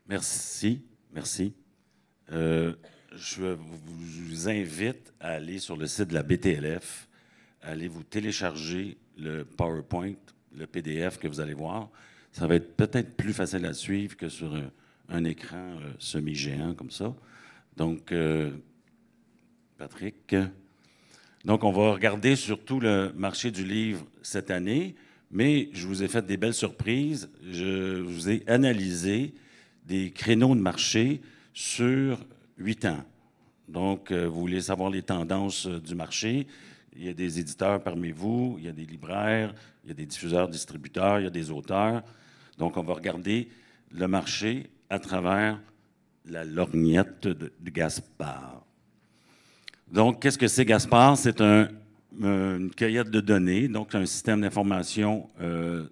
Merci, merci. Je vous invite à aller sur le site de la BTLF, à aller vous télécharger le PowerPoint, le PDF que vous allez voir. Ça va être peut-être plus facile à suivre que sur un écran semi-géant comme ça. Donc, Patrick. Donc, on va regarder surtout le marché du livre cette année, mais je vous ai fait des belles surprises. Je vous ai analysé des créneaux de marché sur 8 ans. Donc, vous voulez savoir les tendances du marché. Il y a des éditeurs parmi vous, il y a des libraires, il y a des diffuseurs, distributeurs, il y a des auteurs. Donc, on va regarder le marché à travers la lorgnette de Gaspard. Donc, qu'est-ce que c'est Gaspard? C'est une cueillette de données, donc un système d'information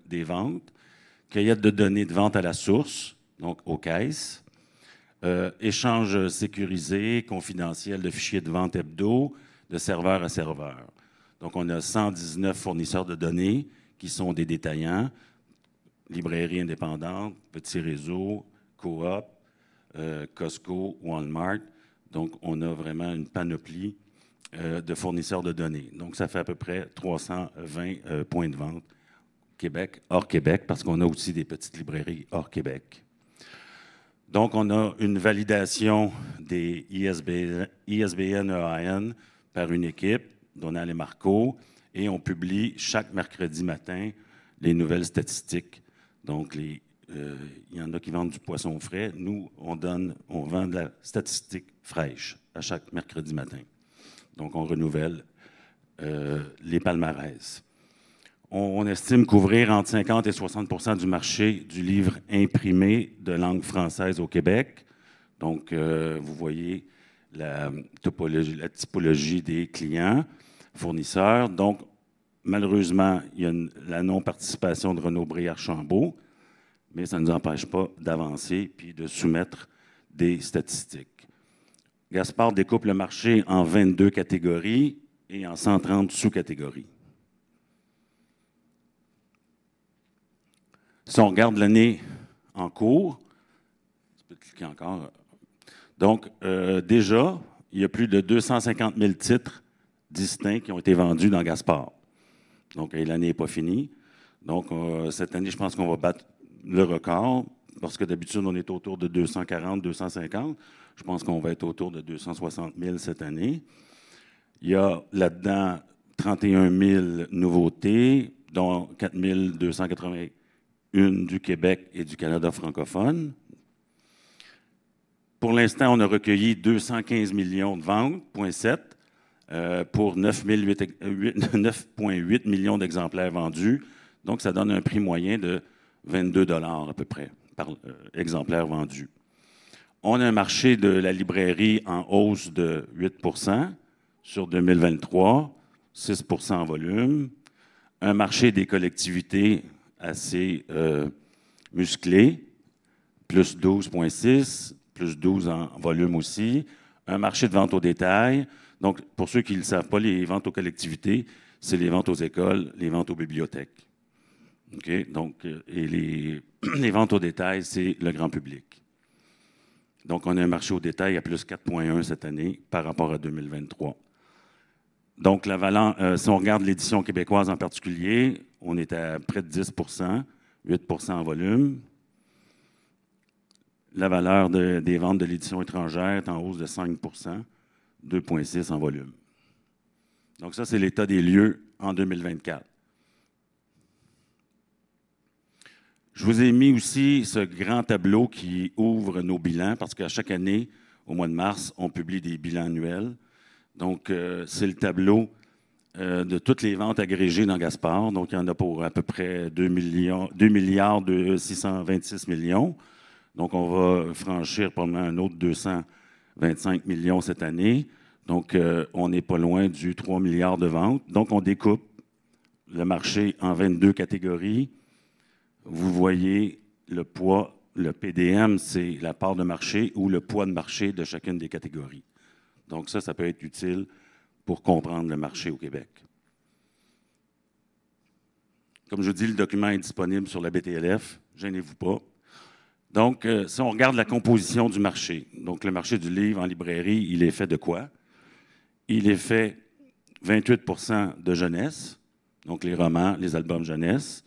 des ventes, cueillette de données de vente à la source, donc aux caisses, échange sécurisé, confidentiel de fichiers de vente hebdo, de serveur à serveur. Donc, on a 119 fournisseurs de données qui sont des détaillants, librairies indépendantes, petits réseaux, Coop, Costco, Walmart. Donc, on a vraiment une panoplie de fournisseurs de données. Donc, ça fait à peu près 320 points de vente Québec, hors Québec, parce qu'on a aussi des petites librairies hors Québec. Donc, on a une validation des ISBN EAN par une équipe, Donald et Marco, et on publie chaque mercredi matin les nouvelles statistiques. Donc, il y en a qui vendent du poisson frais. Nous, on vend de la statistique fraîche à chaque mercredi matin. Donc, on renouvelle les palmarès. On estime couvrir entre 50 et 60 du marché du livre imprimé de langue française au Québec. Donc, vous voyez la typologie des clients, fournisseurs. Donc, malheureusement, il y a la non-participation de Renaud Bréarchambault, mais ça ne nous empêche pas d'avancer puis de soumettre des statistiques. Gaspard découpe le marché en 22 catégories et en 130 sous-catégories. Si on regarde l'année en cours, tu peux cliquer encore. Donc, déjà, il y a plus de 250 000 titres distincts qui ont été vendus dans Gaspard. Donc, l'année n'est pas finie. Donc, cette année, je pense qu'on va battre le record, parce que d'habitude, on est autour de 240, 250. Je pense qu'on va être autour de 260 000 cette année. Il y a là-dedans 31 000 nouveautés, dont 4 281 du Québec et du Canada francophone. Pour l'instant, on a recueilli 215 millions de ventes, 0,7, pour 9,8 millions d'exemplaires vendus. Donc, ça donne un prix moyen de 22 $ à peu près par exemplaire vendu. On a un marché de la librairie en hausse de 8 % sur 2023, 6 % en volume. Un marché des collectivités assez musclé, plus 12,6, plus 12 en volume aussi. Un marché de vente au détail. Donc, pour ceux qui ne le savent pas, les ventes aux collectivités, c'est les ventes aux écoles, les ventes aux bibliothèques. Okay? Donc, et les ventes au détail, c'est le grand public. Donc, on a un marché au détail à plus 4,1 cette année par rapport à 2023. Donc, si on regarde l'édition québécoise en particulier, on est à près de 10 %, 8 % en volume. La valeur des ventes de l'édition étrangère est en hausse de 5 %, 2,6 en volume. Donc, ça, c'est l'état des lieux en 2024. Je vous ai mis aussi ce grand tableau qui ouvre nos bilans, parce qu'à chaque année, au mois de mars, on publie des bilans annuels. Donc, c'est le tableau de toutes les ventes agrégées dans Gaspard. Donc, il y en a pour à peu près 2 milliards 626 millions. Donc, on va franchir probablement un autre 225 millions cette année. Donc, on n'est pas loin du 3 milliards de ventes. Donc, on découpe le marché en 22 catégories. Vous voyez le poids, le PDM, c'est la part de marché ou le poids de marché de chacune des catégories. Donc, ça peut être utile pour comprendre le marché au Québec. Comme je vous dis, le document est disponible sur la BTLF. Gênez-vous pas. Donc, si on regarde la composition du marché, donc le marché du livre en librairie, il est fait de quoi? Il est fait 28 de jeunesse, donc les romans, les albums jeunesse,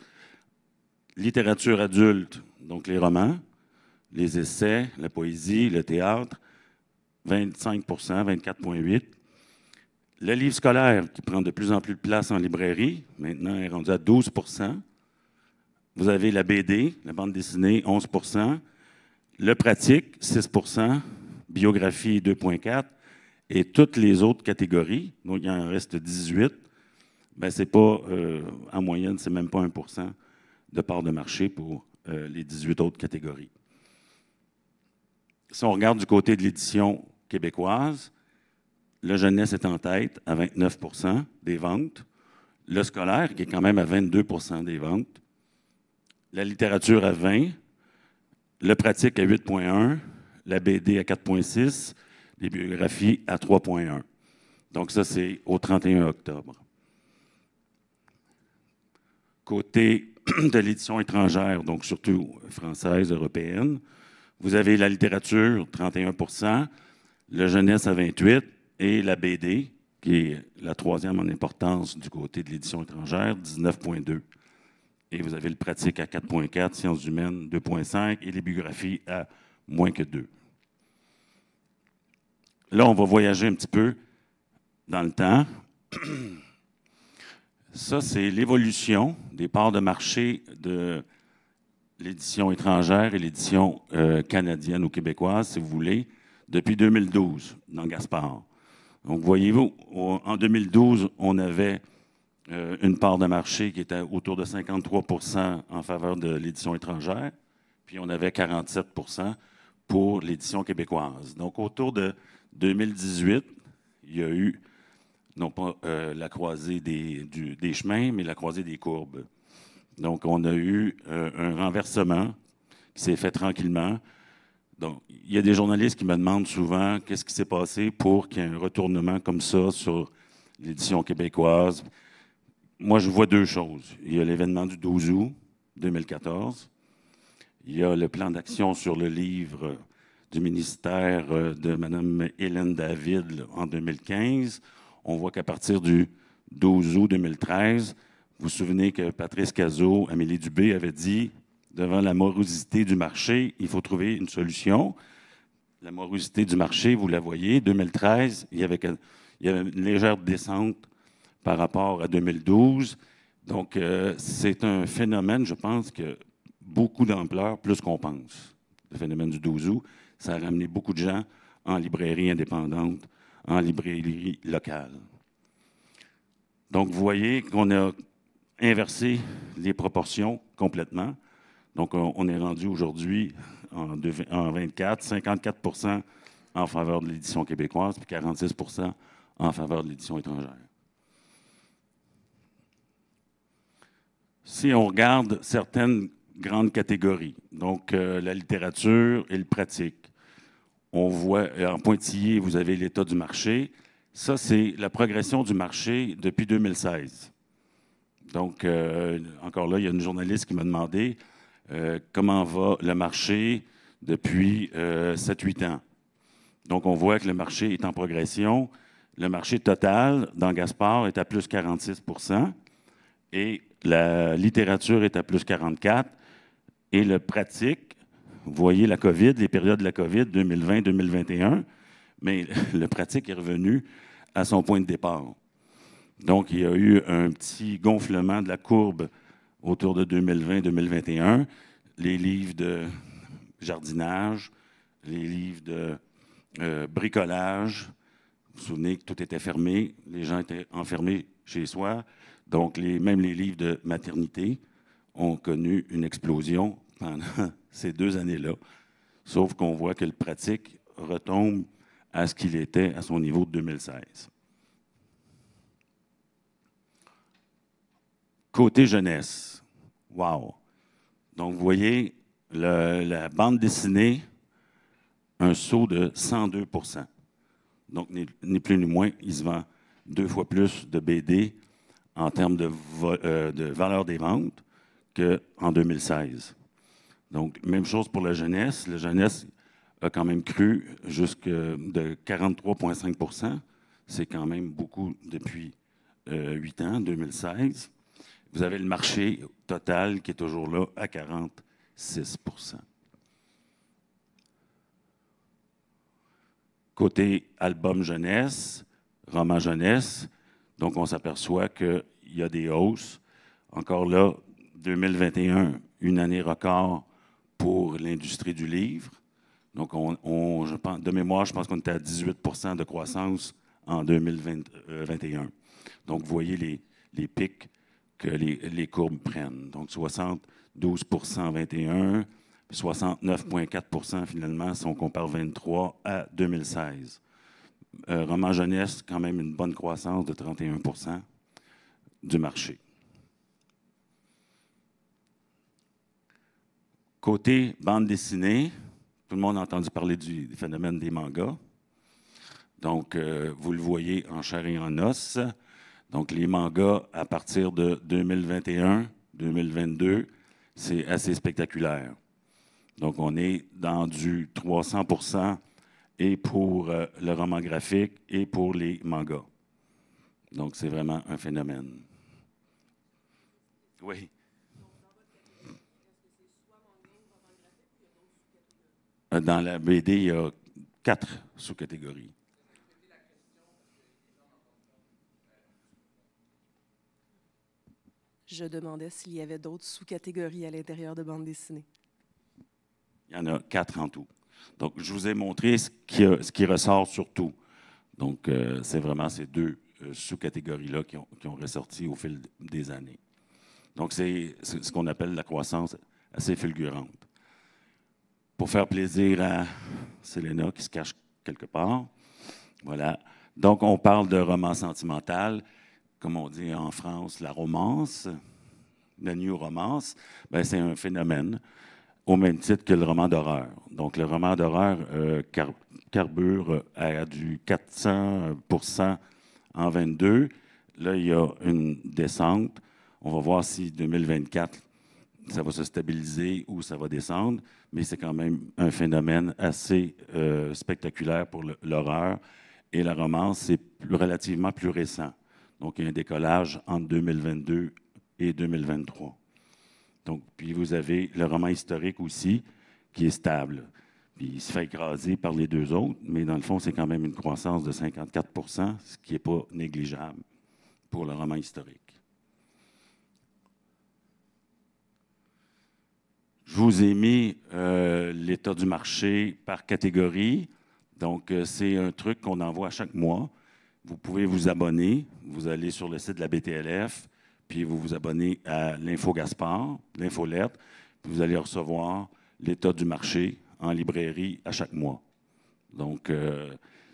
littérature adulte, donc les romans, les essais, la poésie, le théâtre, 25 24,8 le livre scolaire, qui prend de plus en plus de place en librairie, maintenant est rendu à 12 vous avez la BD, la bande dessinée, 11 le pratique, 6 biographie, 2,4 et toutes les autres catégories, donc il en reste 18, ben c'est pas, en moyenne, c'est même pas 1 de part de marché pour les 18 autres catégories. Si on regarde du côté de l'édition québécoise, le jeunesse est en tête à 29 des ventes, le scolaire qui est quand même à 22 des ventes, la littérature à 20, le pratique à 8,1, la BD à 4,6, les biographies à 3,1. Donc ça, c'est au 31 octobre. Côté de l'édition étrangère, donc surtout française, européenne, vous avez la littérature, 31 le jeunesse à 28 et la BD, qui est la troisième en importance du côté de l'édition étrangère, 19,2. Et vous avez le pratique à 4,4, sciences humaines 2,5 et les biographies à moins que 2. Là, on va voyager un petit peu dans le temps. Ça, c'est l'évolution des parts de marché de l'édition étrangère et l'édition canadienne ou québécoise, si vous voulez, depuis 2012, dans Gaspard. Donc, voyez-vous, en 2012, on avait une part de marché qui était autour de 53 en faveur de l'édition étrangère, puis on avait 47 pour l'édition québécoise. Donc, autour de 2018, il y a eu, non pas la croisée des chemins, mais la croisée des courbes. Donc, on a eu un renversement qui s'est fait tranquillement. Donc, il y a des journalistes qui me demandent souvent qu'est-ce qui s'est passé pour qu'il y ait un retournement comme ça sur l'édition québécoise. Moi, je vois deux choses. Il y a l'événement du 12 août 2014. Il y a le plan d'action sur le livre du ministère de Mme Hélène David en 2015. On voit qu'à partir du 12 août 2013, vous vous souvenez que Patrice Cazot, Amélie Dubé avait dit devant la morosité du marché, il faut trouver une solution. La morosité du marché, vous la voyez, 2013, il y avait une légère descente par rapport à 2012. Donc, c'est un phénomène, je pense, que beaucoup d'ampleur, plus qu'on pense. Le phénomène du 12 août, ça a ramené beaucoup de gens en librairie indépendante, en librairie locale. Donc, vous voyez qu'on a inversé les proportions complètement. Donc, on est rendu aujourd'hui en 24, 54 en faveur de l'édition québécoise, puis 46 en faveur de l'édition étrangère. Si on regarde certaines grandes catégories, donc la littérature et le pratique, on voit en pointillé, vous avez l'état du marché. Ça, c'est la progression du marché depuis 2016. Donc, encore là, il y a une journaliste qui m'a demandé comment va le marché depuis 7-8 ans. Donc, on voit que le marché est en progression. Le marché total dans Gaspard est à plus 46 et la littérature est à plus 44 et le pratique, vous voyez la COVID, les périodes de la COVID 2020-2021, mais le pratique est revenu à son point de départ. Donc, il y a eu un petit gonflement de la courbe autour de 2020-2021. Les livres de jardinage, les livres de bricolage. Vous vous souvenez que tout était fermé, les gens étaient enfermés chez soi. Donc, même les livres de maternité ont connu une explosion pendant ces 2 années-là. Sauf qu'on voit que le pratique retombe à ce qu'il était à son niveau de 2016. Côté jeunesse, wow! Donc, vous voyez, la bande dessinée, un saut de 102 Donc, ni plus ni moins, il se vend 2 fois plus de BD en termes de valeur des ventes qu'en 2016. Donc, même chose pour la jeunesse. La jeunesse a quand même cru jusque de 43,5 %. C'est quand même beaucoup depuis 8 ans, 2016. Vous avez le marché total qui est toujours là à 46 %. Côté album jeunesse, roman jeunesse, donc on s'aperçoit qu'il y a des hausses. Encore là, 2021, une année record pour l'industrie du livre. Donc, je pense, de mémoire, je pense qu'on était à 18 % de croissance en 2021. Donc, vous voyez les pics que les courbes prennent. Donc, 72 % en 21, 69,4 % finalement si on compare 23 à 2016. Roman jeunesse, quand même une bonne croissance de 31 % du marché. Côté bande dessinée, tout le monde a entendu parler du phénomène des mangas. Donc, vous le voyez en chair et en os. Donc, les mangas, à partir de 2021-2022, c'est assez spectaculaire. Donc, on est dans du 300 % et pour le roman graphique et pour les mangas. Donc, c'est vraiment un phénomène. Oui. Dans la BD, il y a 4 sous-catégories. Je demandais s'il y avait d'autres sous-catégories à l'intérieur de bande dessinée. Il y en a 4 en tout. Donc, je vous ai montré ce qui ressort surtout. Donc, c'est vraiment ces 2 sous-catégories-là qui ont ressorti au fil des années. Donc, c'est ce qu'on appelle la croissance assez fulgurante. Pour faire plaisir à Selena qui se cache quelque part. Voilà. Donc, on parle de roman sentimental, comme on dit en France, la romance, la new romance, ben, c'est un phénomène au même titre que le roman d'horreur. Donc, le roman d'horreur carbure à du 400 % en 22. Là, il y a une descente. On va voir si 2024, ça va se stabiliser ou ça va descendre, mais c'est quand même un phénomène assez spectaculaire pour l'horreur. Et la romance, c'est relativement plus récent. Donc, il y a un décollage entre 2022 et 2023. Donc, puis vous avez le roman historique aussi, qui est stable. Puis il se fait écraser par les 2 autres, mais dans le fond, c'est quand même une croissance de 54 %, ce qui n'est pas négligeable pour le roman historique. Je vous ai mis l'état du marché par catégorie. Donc, c'est un truc qu'on envoie à chaque mois. Vous pouvez vous abonner. Vous allez sur le site de la BTLF, puis vous vous abonnez à l'Info Gaspard, l'infolette, puis vous allez recevoir l'état du marché en librairie à chaque mois. Donc,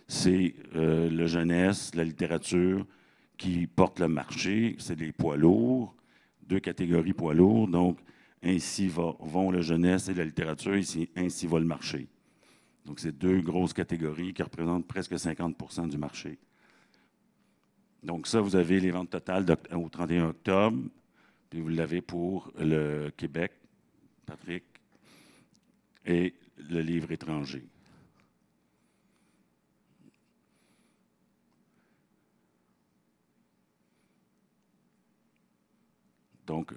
c'est le jeunesse, la littérature qui porte le marché. C'est les poids lourds, 2 catégories poids lourds. Donc, ainsi vont la jeunesse et la littérature, ainsi va le marché. Donc, c'est 2 grosses catégories qui représentent presque 50 % du marché. Donc, ça, vous avez les ventes totales au 31 octobre, puis vous l'avez pour le Québec, Patrick, et le livre étranger. Donc,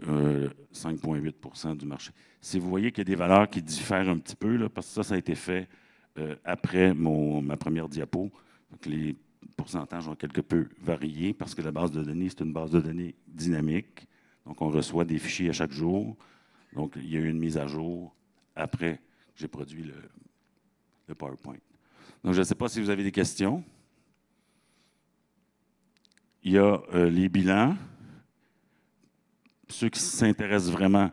5,8 % du marché. Si vous voyez qu'il y a des valeurs qui diffèrent un petit peu, là, parce que ça a été fait après ma première diapo, donc les pourcentages ont quelque peu varié parce que la base de données, c'est une base de données dynamique. Donc, on reçoit des fichiers à chaque jour. Donc, il y a eu une mise à jour après que j'ai produit le PowerPoint. Donc, je ne sais pas si vous avez des questions. Il y a les bilans. Ceux qui s'intéressent vraiment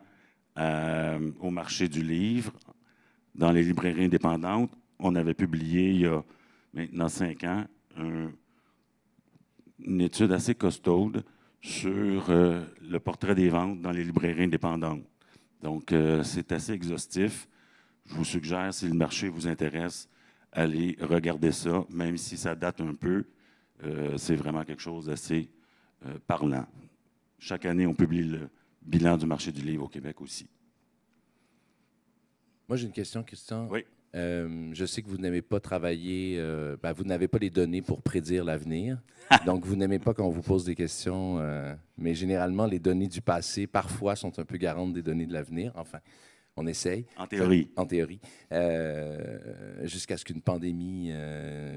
au marché du livre, dans les librairies indépendantes, on avait publié il y a maintenant 5 ans une étude assez costaude sur le portrait des ventes dans les librairies indépendantes. Donc, c'est assez exhaustif. Je vous suggère, si le marché vous intéresse, allez regarder ça, même si ça date un peu. C'est vraiment quelque chose d'assez parlant. Chaque année, on publie le bilan du marché du livre au Québec aussi. Moi, j'ai une question, Christian. Oui. Je sais que vous n'aimez pas travailler, vous n'avez pas les données pour prédire l'avenir. Donc, vous n'aimez pas quand on vous pose des questions, mais généralement, les données du passé, parfois, sont un peu garantes des données de l'avenir. Enfin, on essaye. En théorie. En théorie. Jusqu'à ce qu'une pandémie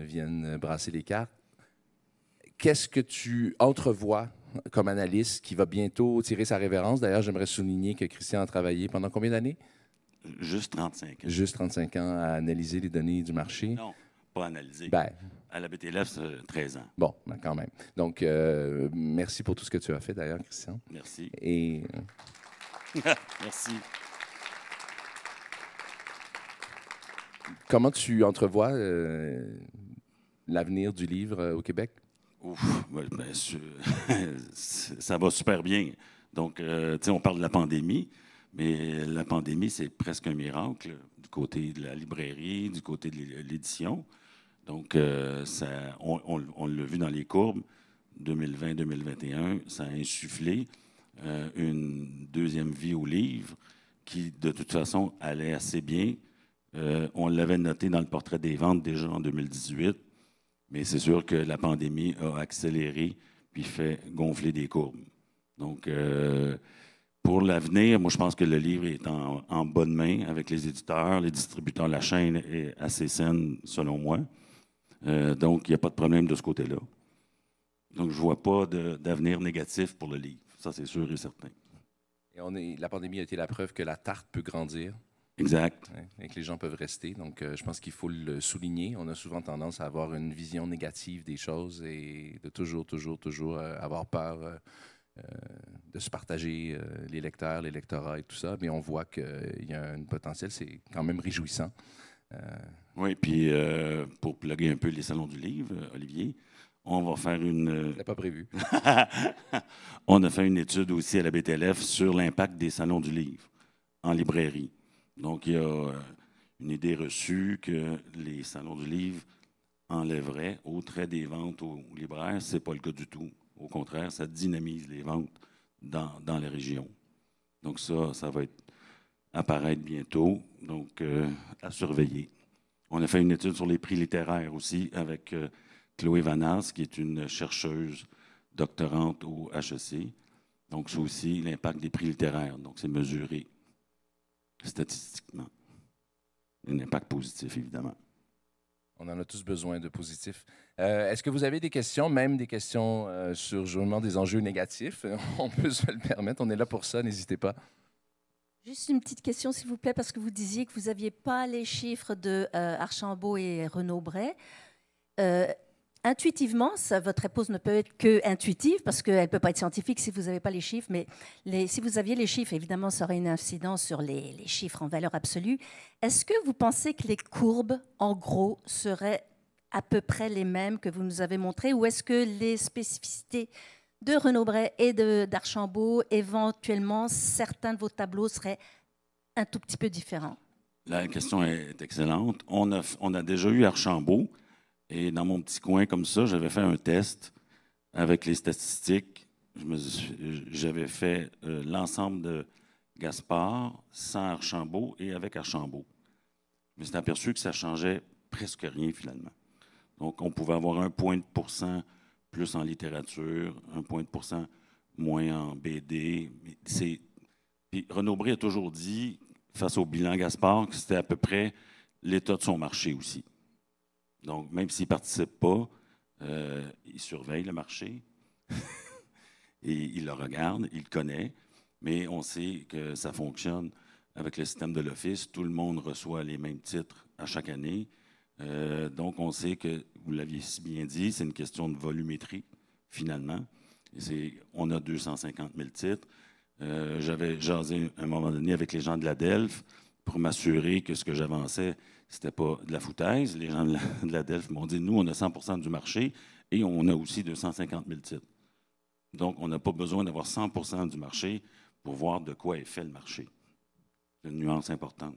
vienne brasser les cartes. Qu'est-ce que tu entrevois comme analyste qui va bientôt tirer sa révérence? D'ailleurs, j'aimerais souligner que Christian a travaillé pendant combien d'années? Juste 35 ans. Juste 35 ans à analyser les données du marché. Non, pas analysé. Ben, À la BTLF, c'est 13 ans. bon, ben quand même. Donc, merci pour tout ce que tu as fait, d'ailleurs, Christian. Merci. Et Merci. comment tu entrevois l'avenir du livre au Québec? Ouf, ça va super bien. Donc, tu sais, on parle de la pandémie, mais la pandémie, c'est presque un miracle du côté de la librairie, du côté de l'édition. Donc, on l'a vu dans les courbes, 2020-2021, ça a insufflé une deuxième vie au livre qui, de toute façon, allait assez bien. On l'avait noté dans le portrait des ventes déjà en 2018, mais c'est sûr que la pandémie a accéléré puis fait gonfler des courbes. Donc, pour l'avenir, moi, je pense que le livre est en bonne main avec les éditeurs, les distributeurs. La chaîne est assez saine, selon moi. Donc, il n'y a pas de problème de ce côté-là. Donc, je ne vois pas d'avenir négatif pour le livre. Ça, c'est sûr et certain. Et la pandémie a été la preuve que la tarte peut grandir. Exact. Et que les gens peuvent rester. Donc, je pense qu'il faut le souligner. On a souvent tendance à avoir une vision négative des choses et de toujours avoir peur de se partager les lecteurs, les lectorats et tout ça. Mais on voit qu'il y a un potentiel. C'est quand même réjouissant. Oui, puis pour plugger un peu les salons du livre, Olivier, on va faire une... C'était pas prévu. On a fait une étude aussi à la BTLF sur l'impact des salons du livre en librairie. Donc, il y a une idée reçue que les salons du livre enlèveraient au trait des ventes aux libraires. Ce n'est pas le cas du tout. Au contraire, ça dynamise les ventes dans la région. Donc, ça va apparaître bientôt. Donc, à surveiller. On a fait une étude sur les prix littéraires aussi avec Chloé Vanas, qui est une chercheuse doctorante au HEC. Donc, c'est aussi l'impact des prix littéraires. Donc, c'est mesuré statistiquement. Un impact positif, évidemment. On en a tous besoin de positifs. Est-ce que vous avez des questions, même des questions sur justement des enjeux négatifs? On peut se le permettre. On est là pour ça, n'hésitez pas. Juste une petite question, s'il vous plaît, parce que vous disiez que vous n'aviez pas les chiffres de Archambault et Renaud-Bray. Intuitivement, votre réponse ne peut être que intuitive, parce qu'elle ne peut pas être scientifique si vous n'avez pas les chiffres, mais si vous aviez les chiffres, évidemment, ça aurait une incidence sur les chiffres en valeur absolue. Est-ce que vous pensez que les courbes, en gros, seraient à peu près les mêmes que vous nous avez montrées, ou est-ce que les spécificités de Renaud-Bray et d'Archambault, éventuellement, certains de vos tableaux seraient un tout petit peu différents? La question est excellente. On a déjà eu Archambault. Et dans mon petit coin comme ça, j'avais fait un test avec les statistiques. J'avais fait l'ensemble de Gaspard sans Archambault et avec Archambault. Je me suis aperçu que ça changeait presque rien finalement. Donc, on pouvait avoir 1 point de pourcent plus en littérature, 1 point de pourcent moins en BD. Puis Renaud-Bray a toujours dit, face au bilan Gaspard, que c'était à peu près l'état de son marché aussi. Donc, même s'il ne participe pas, il surveille le marché et il le regarde, il le connaît, mais on sait que ça fonctionne avec le système de l'Office. Tout le monde reçoit les mêmes titres à chaque année. Donc, on sait que, vous l'aviez si bien dit, c'est une question de volumétrie, finalement. On a 250 000 titres. J'avais jasé à un moment donné avec les gens de la DELF pour m'assurer que ce que j'avançais, c'était pas de la foutaise. Les gens de la DELF m'ont dit, nous, on a 100 du marché et on a aussi 250 000 titres. Donc, on n'a pas besoin d'avoir 100 du marché pour voir de quoi est fait le marché. C'est une nuance importante.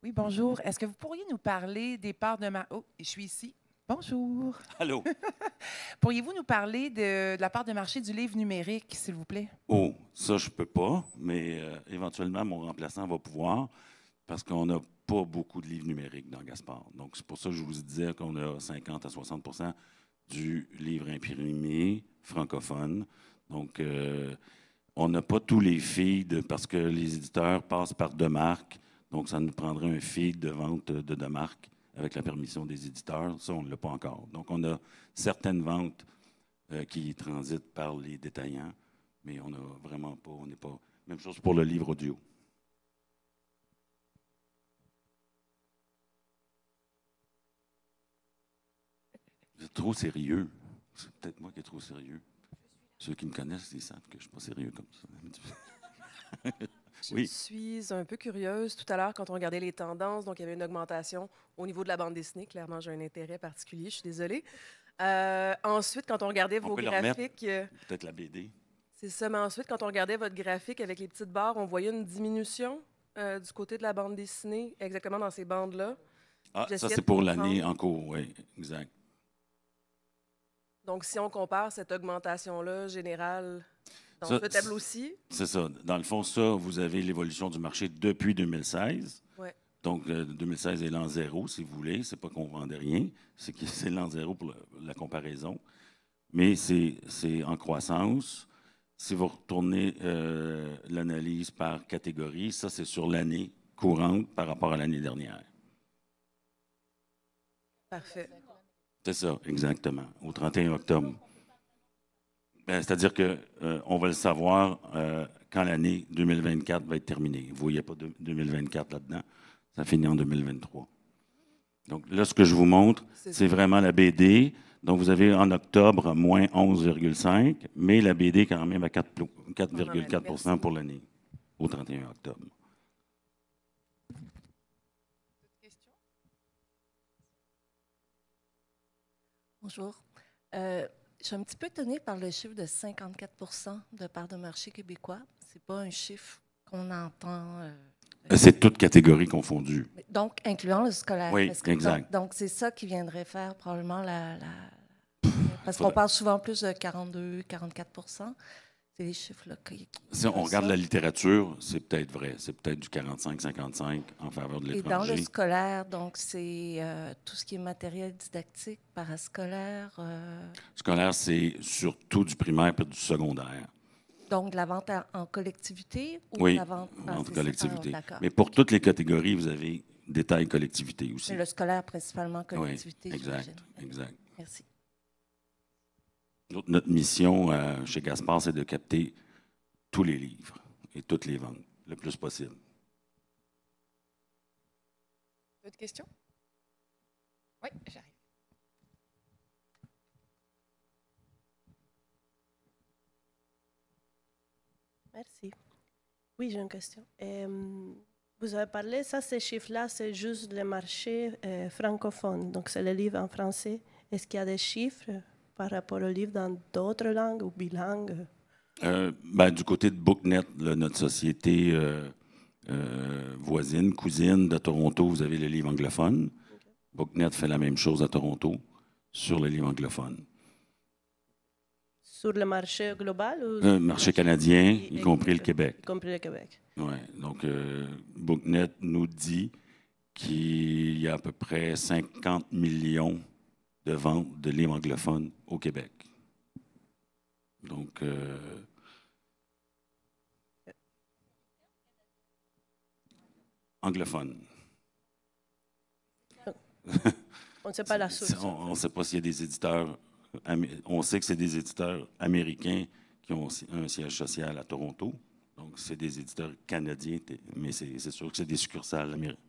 Oui, bonjour. Est-ce que vous pourriez nous parler des parts de marché? Oh, je suis ici. Bonjour. Allô? Pourriez-vous nous parler de la part de marché du livre numérique, s'il vous plaît? Oh, ça, je peux pas, mais éventuellement, mon remplaçant va pouvoir, parce qu'on n'a pas beaucoup de livres numériques dans Gaspard. Donc, c'est pour ça que je vous disais qu'on a 50 à 60 du livre imprimé francophone. Donc, on n'a pas tous les feeds parce que les éditeurs passent par deux marques. Donc, ça nous prendrait un feed de vente de deux marques avec la permission des éditeurs. Ça, on ne l'a pas encore. Donc, on a certaines ventes qui transitent par les détaillants, mais on n'a vraiment pas, on n'est pas. Même chose pour le livre audio. Vous êtes trop sérieux. C'est peut-être moi qui est trop sérieux. Ceux qui me connaissent, ils savent que je ne suis pas sérieux comme ça. Je suis un peu curieuse. Tout à l'heure, quand on regardait les tendances, donc il y avait une augmentation au niveau de la bande dessinée. Clairement, j'ai un intérêt particulier, je suis désolée. Ensuite, quand on regardait vos graphiques... Peut-être la BD. C'est ça, mais ensuite, quand on regardait votre graphique avec les petites barres, on voyait une diminution du côté de la bande dessinée, exactement dans ces bandes-là. Ah, ça, c'est pour l'année en cours, oui, exact. Donc, si on compare cette augmentation-là générale dans ce tableau-ci... C'est ça. Dans le fond, ça, vous avez l'évolution du marché depuis 2016. Ouais. Donc, 2016 est l'an zéro, si vous voulez. C'est pas qu'on ne vendait rien, c'est l'an zéro pour la comparaison. Mais c'est en croissance. Si vous retournez l'analyse par catégorie, ça, c'est sur l'année courante par rapport à l'année dernière. Parfait. C'est ça, exactement, au 31 octobre. C'est-à-dire qu'on va le savoir quand l'année 2024 va être terminée. Vous ne voyez pas 2024 là-dedans. Ça finit en 2023. Donc là, ce que je vous montre, c'est vraiment la BD. Donc, vous avez en octobre moins 11,5, mais la BD quand même à 4,4 pour l'année, au 31 octobre. Bonjour. Je suis un petit peu étonnée par le chiffre de 54 de part de marché québécois. Ce n'est pas un chiffre qu'on entend. C'est toute catégorie confondue. Donc, incluant le scolaire. Oui, exact. Donc, c'est ça qui viendrait faire probablement parce qu'on parle souvent plus de 42-44 C'est les chiffres-là. Si on regarde la littérature, c'est peut-être vrai. C'est peut-être du 45-55 en faveur de l'étranger. Et dans le scolaire, donc, c'est tout ce qui est matériel didactique, parascolaire. Scolaire, c'est surtout du primaire et du secondaire. Donc, de la vente en collectivité ou oui, de la vente en collectivité. Ah, mais pour toutes les catégories, vous avez détail collectivité aussi. Mais le scolaire, principalement collectivité. Oui, exact. Merci. Notre mission chez Gaspard, c'est de capter tous les livres et toutes les ventes, le plus possible. D'autres questions? Oui, j'arrive. Merci. Oui, j'ai une question. Vous avez parlé, ces chiffres-là, c'est juste le marché francophone, donc c'est le livre en français. Est-ce qu'il y a des chiffres par rapport aux livres dans d'autres langues ou bilingues? Du côté de BookNet, notre société voisine, cousine de Toronto, vous avez les livres anglophones. Okay. BookNet fait la même chose à Toronto sur les livres anglophones. Sur le marché global? Ou marché canadien, y compris le Québec. Y compris le Québec. Oui. Donc, BookNet nous dit qu'il y a à peu près 50 millions de ventes de livres anglophones au Québec. Donc, anglophone. On ne sait pas la source. On ne sait pas s'il y a des éditeurs. On sait que c'est des éditeurs américains qui ont un siège social à Toronto. Donc, c'est des éditeurs canadiens, mais c'est sûr que c'est des succursales américaines.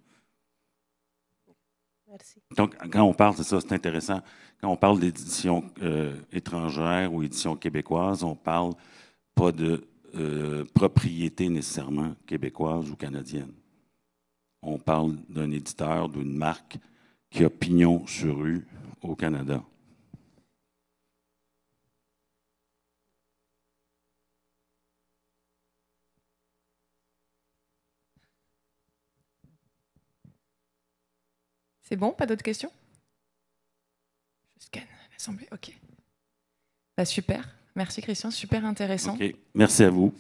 Merci. Donc, quand on parle, c'est ça, c'est intéressant. Quand on parle d'édition étrangère ou édition québécoise, on ne parle pas de propriété nécessairement québécoise ou canadienne. On parle d'un éditeur, d'une marque qui a pignon sur rue au Canada. C'est bon? Pas d'autres questions? Assemblée, OK. Bah, super. Merci, Christian. Super intéressant. OK. Merci à vous.